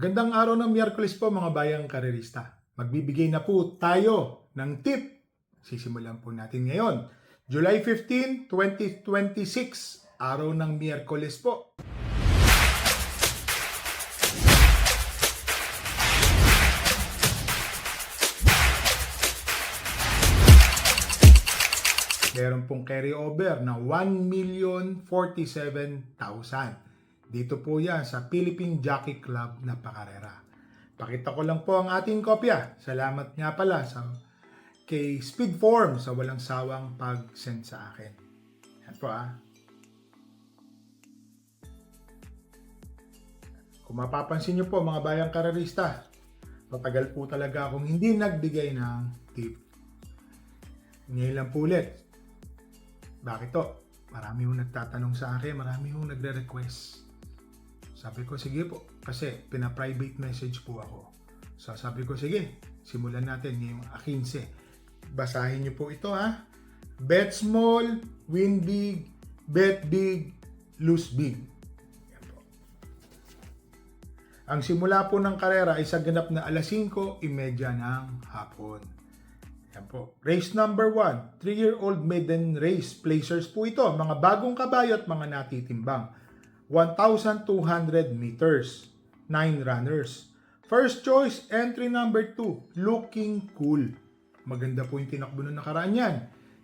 Magandang araw ng Miyerkules po mga bayang karerista. Magbibigay na po tayo ng tip. Sisimulan po natin ngayon. July 15, 2026, araw ng Miyerkules po. Meron pong carryover na 1,047,000. Dito po yan sa Philippine Jockey Club na pakarera. Pakita ko lang po ang ating kopya. Salamat nga pala kay Speedform sa walang sawang pag-send sa akin. Yan po Kung mapapansin nyo po mga bayang karerista, matagal po talaga akong hindi nagbigay ng tip. Ngayon lang po ulit. Bakit to? Marami hong nagtatanong sa akin, marami hong nagre-request. Sabi ko, sige po, kasi pina-private message po ako. So sabi ko, sige, simulan natin ngayong 15. Basahin niyo po ito Bet small, win big, bet big, lose big. Yan po. Ang simula po ng karera ay sa ganap na alas 5:30 ng hapon. Yan po. Race number 1, 3-year-old maiden race. Placers po ito. Mga bagong kabayo at mga natitimbang. 1,200 meters. 9 runners. First choice, entry number 2, Looking Cool. Maganda po yung tinakbo ng nakaraan yan.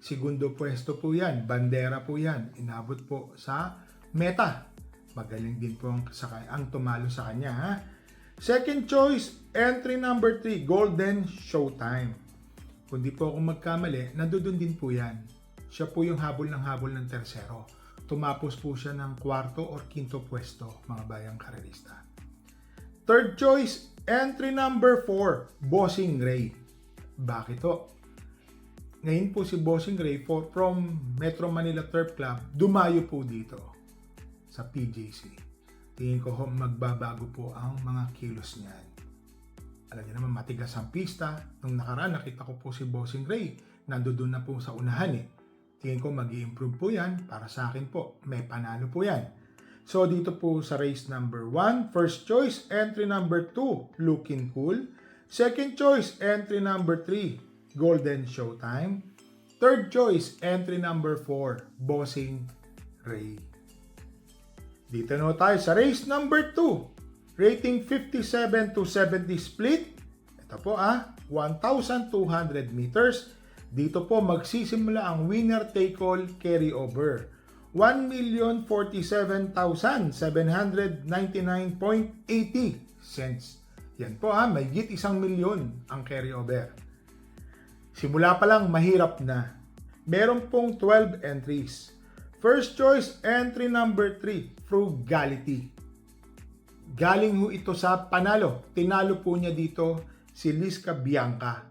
Segundo pwesto po yan. Bandera po yan. Inabot po sa meta. Magaling din po ang tumalo sa kanya. Second choice, entry number 3, Golden Showtime. Kung di po ako magkamali, nandoon din po yan. Siya po yung habol ng tersero. Tumapos po siya ng kwarto or quinto pwesto, mga bayang karerista. Third choice, entry number 4, Bossing Ray. Bakit to? Ngayon po si Bossing Ray from Metro Manila Turf Club, dumayo po dito sa PJC. Tingin ko magbabago po ang mga kilos niyan. Alam niyo naman, matigas ang pista. Nung nakaraan, nakita ko po si Bossing Ray. Nandoon na po sa unahan Tingin ko mag-i-improve po yan. Para sa akin po, may panalo po yan. So, dito po sa race number 1, first choice, entry number 2, Looking Cool. Second choice, entry number 3, Golden Showtime. Third choice, entry number 4, Bossing Ray. Dito na tayo sa race number 2. Rating 57 to 70 split. Ito po 1,200 meters. Dito po magsisimula ang winner take all carryover. 1,047,799.80 cents. Yan po may higit 1,000,000 ang carryover. Simula pa lang mahirap na. Meron pong 12 entries. First choice, entry number 3, Frugality. Galing ho ito sa panalo. Tinalo po niya dito si Liska Bianca.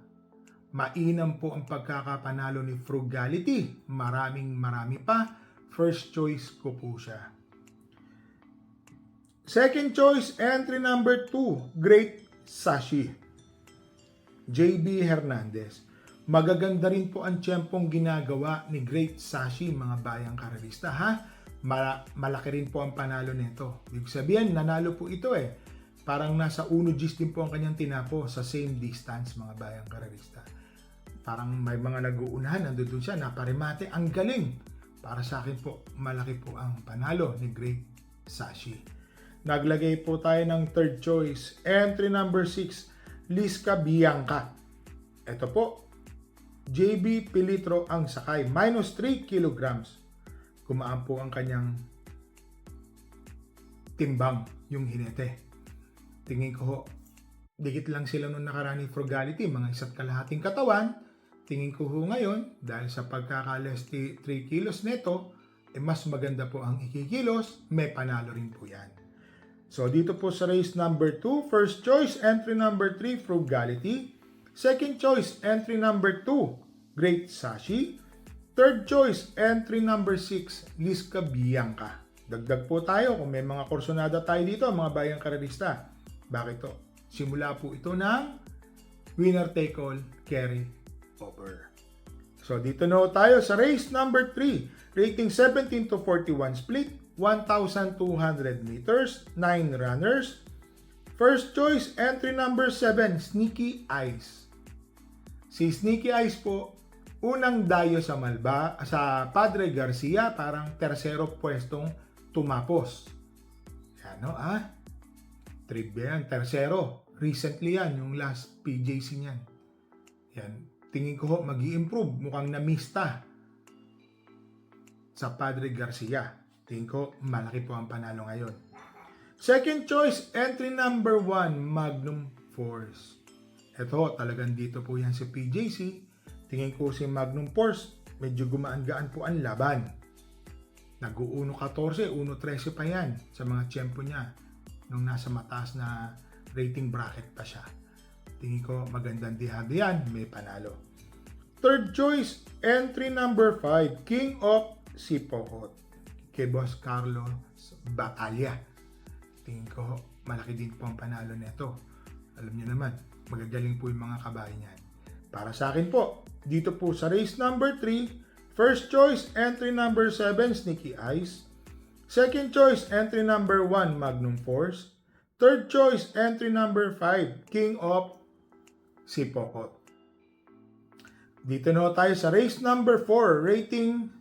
Mainam po ang pagkakapanalo ni Frugality. Marami pa. First choice ko po siya. Second choice, entry number 2, Great Sashi. JB Hernandez. Magaganda rin po ang tiyempong ginagawa ni Great Sashi, mga bayang karerista malaki rin po ang panalo nito. Ibig sabihin, nanalo po ito Parang nasa 1 din po ang kanyang tinapo sa same distance, mga bayang karerista. Parang may mga nag-uunahan, nandun siya, naparemate. Ang galing! Para sa akin po, malaki po ang panalo ni Great Sashi. Naglagay po tayo ng third choice. Entry number 6, Liska Bianca. Ito po, JB Pilitro ang sakay. Minus 3 kilograms. Gumaan po ang kanyang timbang, yung hinete. Tingin ko dikit lang sila nung nakaraan ni Frugality, mga 1.5 katawan. Tingin ko ngayon, dahil sa pagkakalas 3 kilos neto, mas maganda po ang ikikilos, may panalo rin po yan. So dito po sa race number 2, first choice, entry number 3, Frugality. Second choice, entry number 2, Great Sashi. Third choice, entry number 6, Liska Bianca. Dagdag po tayo kung may mga kursonada tayo dito, mga bayang karerista. Bakit to? Simula po ito ng winner take all carry over. So dito na tayo sa race number 3, rating 17 to 41 split, 1,200 meters, 9 runners. First choice, entry number 7, Sneaky Eyes. Si Sneaky Eyes po, unang dayo sa sa Padre Garcia, parang tersero pwestong tumapos. Yan, no? Trivia yan, tersero. Recently yan, yung last PJC niyan. Yan, tingin ko mag-i-improve. Mukhang namista sa Padre Garcia. Tingin ko malaki po ang panalo ngayon. Second choice, entry number 1, Magnum Force. Ito, talagang dito po yan si PJC. Tingin ko si Magnum Force, medyo gumaan-gaan po ang laban. Nag-1-14, 1-13 pa yan sa mga tiyempo niya nung nasa mataas na rating bracket pa siya. Tingin ko magandang dihado yan, may panalo. Third choice, entry number 5, King of Sipokot. Kay Boss Carlos Batalla. Tingin ko malaki din po ang panalo nito. Alam niyo naman, magagaling po yung mga kabayo niyan. Para sa akin po, dito po sa race number 3, first choice, entry number 7, Sneaky Eyes. Second choice, entry number 1, Magnum Force. Third choice, entry number 5, King of Sipokot. Dito na tayo sa race number 4, rating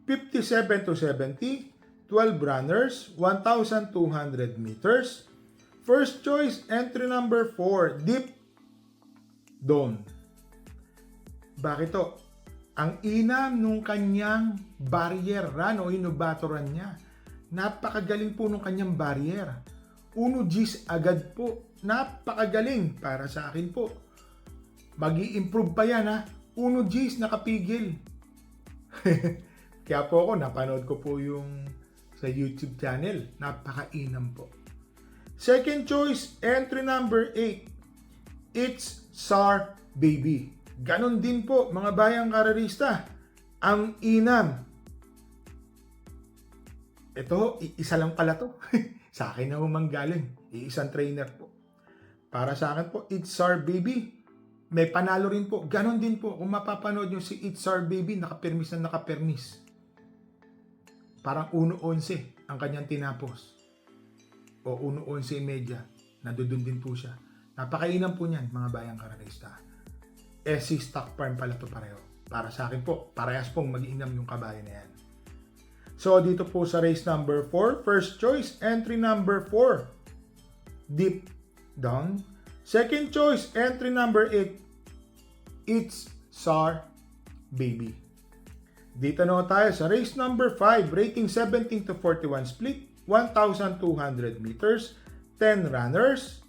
57 to 70, 12 runners, 1,200 meters. First choice, entry number 4, Deep Dawn. Bakit to? Ang inam nung kanyang barrier run o inubatoran niya. Napakagaling po nung kanyang barrier. 1 Gs agad po. Napakagaling para sa akin po. Mag-i-improve pa yan ha. 1 Gs nakapigil. Kaya po ako, napanood ko po yung sa YouTube channel. Napakainam po. Second choice, entry number 8. It's Sar Baby. Ganon din po, mga bayang karerista. Ang inam. Ito, isa lang pala to. Sa akin na manggaling. Iisang trainer po. Para sa akin po, It's Sar Baby. May panalo rin po. Ganon din po. Kung mapapanood nyo si It's Sar Baby, nakapermis na nakapermis. Parang 1-11 ang kanyang tinapos. O 1-11.30. Nadudun din po siya. Napakainam po niyan, mga bayang karerista. SC Stock Farm pala to pareho. Para sa akin po, parehas pong mag-iinam yung kabayo na yan. So, dito po sa race number 4, first choice, entry number 4, Deep Dawn. Second choice, entry number 8, It's Sar Baby. Dito na tayo sa race number 5, rating 17 to 41 split, 1,200 meters, 10 runners.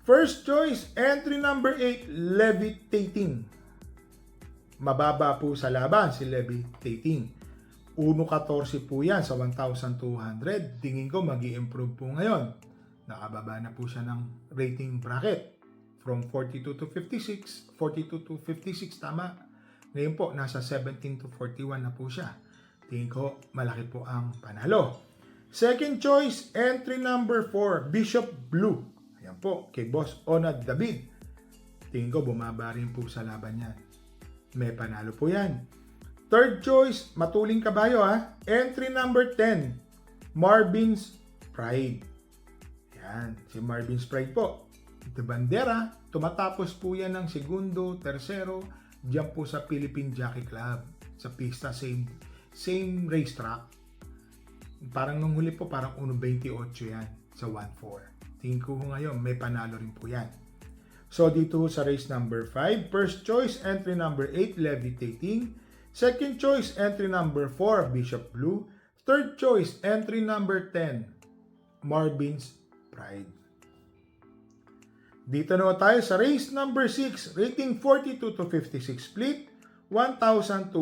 First choice, entry number 8, Levitating. Mababa po sa laban si Levitating. 1-14 po yan sa 1,200. Tingin ko mag-i-improve po ngayon. Nakababa na po siya ng rating bracket. From 42 to 56, 42 to 56, tama. Ngayon po, nasa 17 to 41 na po siya. Tingin ko, malaki po ang panalo. Second choice, entry number 4, Bishop Blue. Ayan po, kay Boss Onad David. Tingin ko, bumaba rin po sa laban yan. May panalo po yan. Third choice, matuling kabayo ha. Entry number 10, Marvin's Pride. Yan, si Marvin's Pride po. Ito bandera, tumatapos po yan ng segundo, tersero, diyan po sa Philippine Jockey Club. Sa pista, same racetrack. Parang nung huli po, parang 1.28 yan sa 1.4. Tingin ko ngayon, may panalo rin po yan. So, dito sa race number 5, first choice, entry number 8, Levitating. Second choice, entry number 4, Bishop Blue. Third choice, entry number 10, Marvin's Pride. Dito na tayo sa race number 6, rating 42 to 56 split, 1,200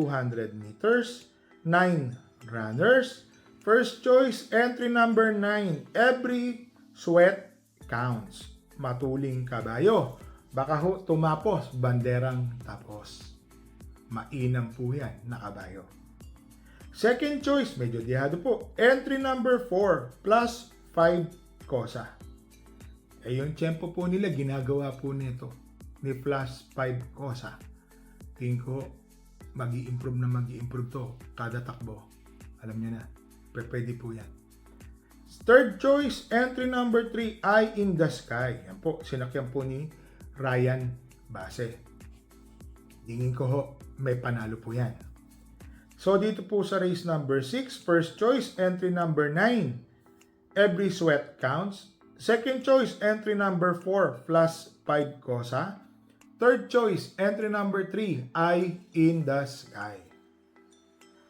meters, 9 runners. First choice, entry number 9, Every Sweat Counts. Matuling kabayo. Baka ho tumapos, banderang tapos. Mainam po yan na kabayo. Second choice, medyo dihado po. Entry number 4, plus 5 Kosa. Eh yung tempo po nila, ginagawa po nito ni plus 5 Kosa. Tingin ko, mag-i-improve to kada takbo. Alam niyo na, pwede po yan. Third choice, entry number 3, Eye in the Sky. Yan po, sinakyan po ni Ryan Base. Tingin ko ho, may panalo po yan. So dito po sa race number 6, first choice, entry number 9, Every Sweat Counts. Second choice, entry number 4, plus 5 Cosa. Third choice, entry number 3, Eye in the Sky.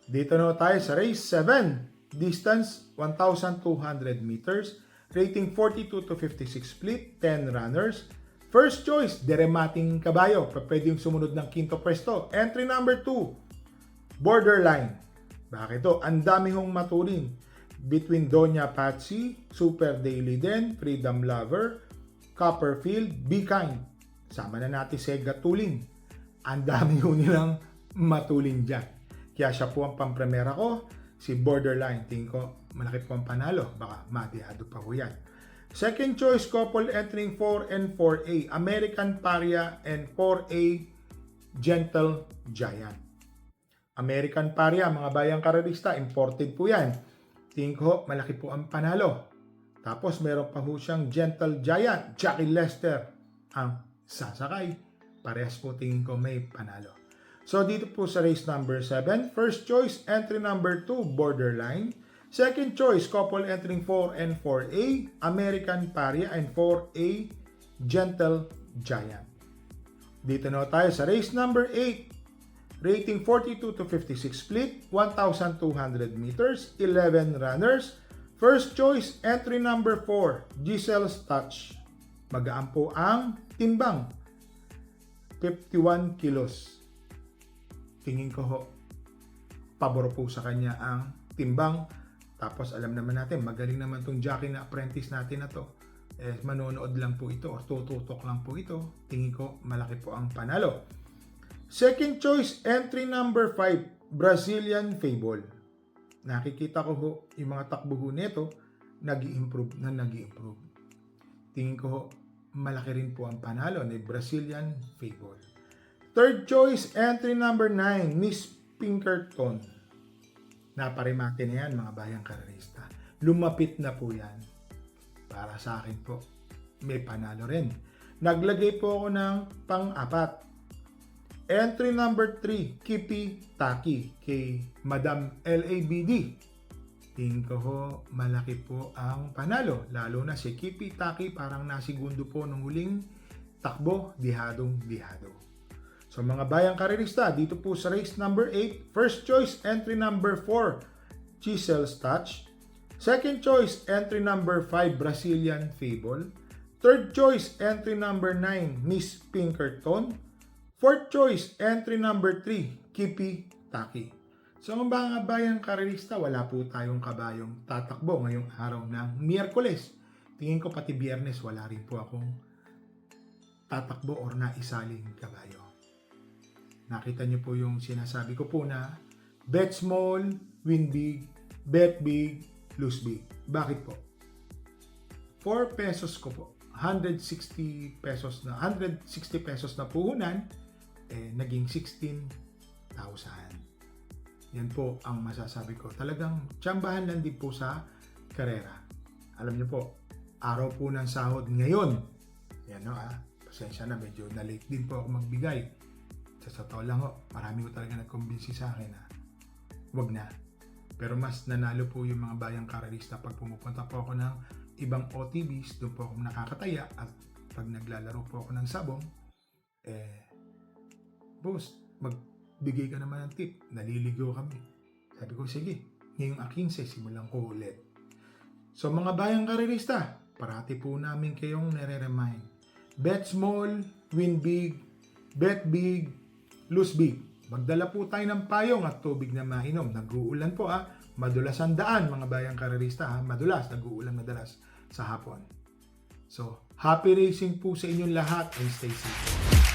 Dito na tayo sa race 7, distance 1,200 meters, rating 42 to 56 split, 10 runners. First choice, Deremating Kabayo, pwedeng sumunod ng quinto pwesto. Entry number 2, Borderline. Bakit to? Ang dami hong maturin. Between Doña Patsy, Super Daily Den, Freedom Lover, Copperfield, Be Kind. Sama na natin si Gatulin. Ang dami ho nilang matulin dyan. Kaya siya po ang pampremera ko. Si Borderline, tingin ko malaki po ang panalo. Baka matihado pa ho yan. Second choice couple entering 4 and 4A. American Paria and 4A Gentle Giant. American Paria, mga bayang karerista, imported po yan. Tingin ko malaki po ang panalo. Tapos meron pa ho siyang Gentle Giant, Jackie Lester ang sasakay. Parehas po tingin ko may panalo. So dito po sa race number 7, first choice entry number 2, Borderline. Second choice, couple entering 4 and 4A, American Paria and 4A Gentle Giant. Dito na tayo sa race number 8, rating 42 to 56 split, 1,200 meters, 11 runners. First choice, entry number 4, Giselle's Touch. Magaan po ang timbang, 51 kilos. Tingin ko ho, pabor po sa kanya ang timbang. Tapos alam naman natin, magaling naman tong jockey na apprentice natin na to. Manonood lang po ito, o tututok lang po ito. Tingin ko malaki po ang panalo. Second choice, entry number 5, Brazilian Fable. Nakikita ko ho, yung mga takbo ho nito, nag-i-improve. Tingin ko ho, malaki rin po ang panalo ni Brazilian Fable. Third choice, entry number 9, Miss Pinkerton. Naparimate na yan, mga bayang karerista. Lumapit na po yan. Para sa akin po, may panalo rin. Naglagay po ako ng pang-apat. Entry number 3, Kipi Taki kay Madam LABD. Tingin ko ho, malaki po ang panalo. Lalo na si Kipi Taki, parang nasigundo po nung huling takbo, dihadong-dihado. So mga bayang karerista, dito po sa race number 8, first choice, entry number 4, Giselle's Touch. Second choice, entry number 5, Brazilian Fable. Third choice, entry number 9, Miss Pinkerton. Fourth choice, entry number 3, Kipi Taki. So mga bayang karerista, wala po tayong kabayong tatakbo ngayong araw ng Miyerkules. Tingin ko pati Biyernes wala rin po akong tatakbo or naisaling kabayo. Nakita niyo po yung sinasabi ko po na bet small, win big, bet big, lose big. Bakit po? 4 pesos ko po, 160 pesos na puhunan, naging 16,000. Yan po ang masasabi ko. Talagang tsambahan lang din po sa karera. Alam niyo po, araw po ng sahod ngayon. Yan no pasensya na, medyo na-late din po ako magbigay. Sa totoo lang ho, marami ko talaga nagkumbinsi sa akin na wag na. Pero mas nanalo po yung mga bayang karerista pag pumupunta po ako ng ibang OTBs, doon po ako nakakataya at pag naglalaro po ako ng sabong, boss, magbigay ka naman ng tip. Naliligaw kami. Sabi ko, sige, ngayong 15, simulan ko ulit. So mga bayang karerista, parati po namin kayong nare-remind. Bet small, win big, bet big, lose big. Magdala po tayo ng payong at tubig na mainom. Nag-uulan po madulas ang daan mga bayang karerista madulas, nag-uulan madalas sa hapon. So, happy racing po sa inyong lahat and stay safe.